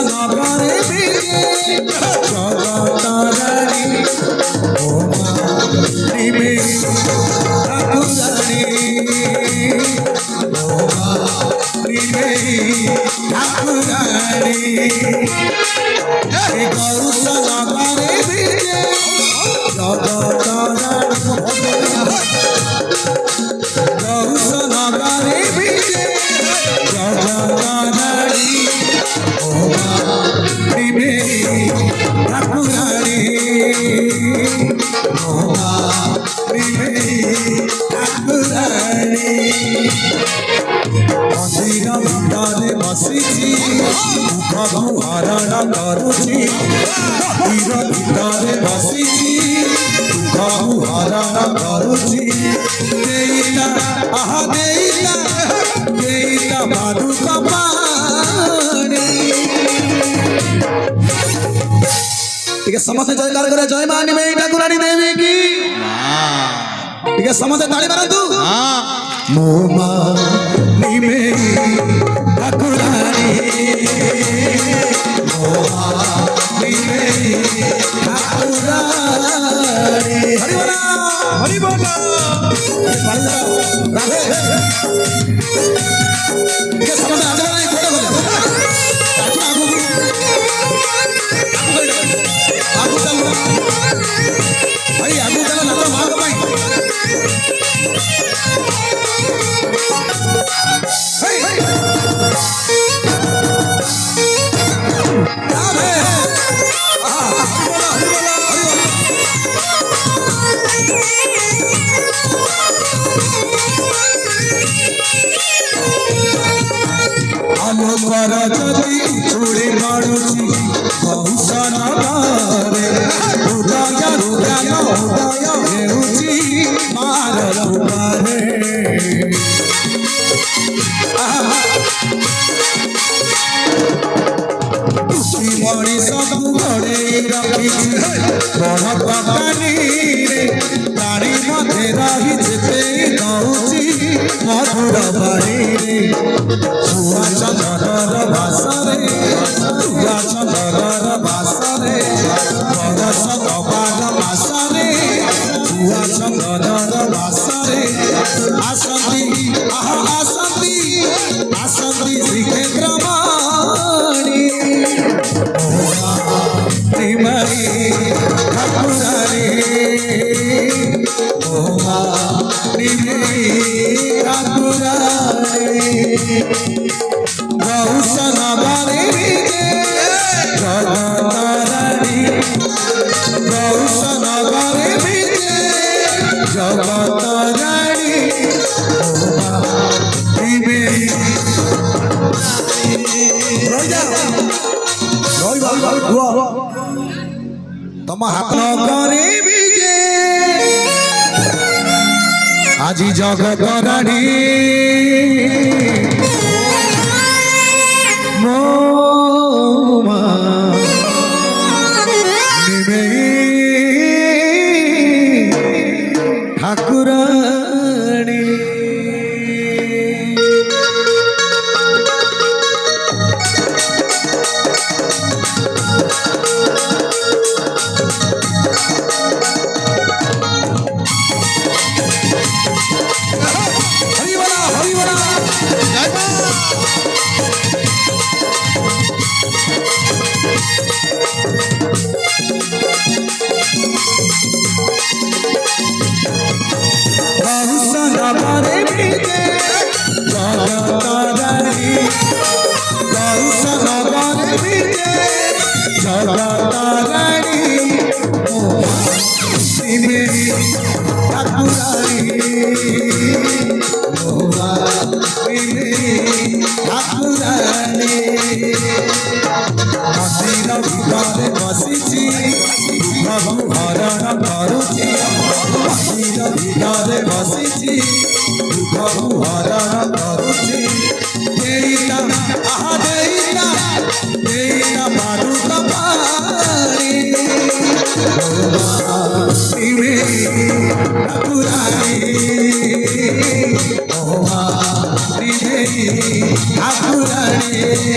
নগরে বিজে জগতারানী ও মা নিবে ঠাকুরানী ও মা নিবে ঠাকুরানী গৌস নগরে বিজে জগতারানী গৌস নগরে বিজে জগতারানী ও মা নিবে ঠাকুরানী ও মা নিবে ঠাকুরানী মন্দির ভিতরে বসিছি প্রভু হরণ করুছি মন্দির ভিতরে বসিছি প্রভু হরণ করুছি দেইতা আহা দেইতা দেইতা মাধু কপানি ठीक है समस्त जयकार करे जय मां निमे ठाकुरानी देवी की ठीक है समस्त ताली मारो तू हां मो मां निमे ठाकुरानी मो मां निमे ठाकुरानी हरि बोला हरि बोला राधे ठीक है समस्त आजा नहीं फोटो बोले आगू चलो भाई आगू चलो ना तो मार भाई हे राधे आलो पर जति छुड़ी मारुची बहुसन बारे उदय उदय उदय हेउची मार रूपारे तुसी मणि सब घरे रखिछि बड़ पकानी रे प्राणी मध्य रही जेते नउची मधुर बाणी रे छुआ चंदनर भाषारे छुआ चंदनर भाषारे बरस कपाल भाषारे छुआ चंदनर भाषारे आसंती आहा आसंती आसंती श्रीक्षेत्र माणी निमई ठाकुरानी ओ मा निमई ठाकुरानी गौस नगरे विजे जगतारानी गौस नगरे विजे जगतारानी ओ मा निमई तम हाथ नगरे विजे আজি জগতরানী মো মা নিমে ঠাকুরানী ठाकुरानी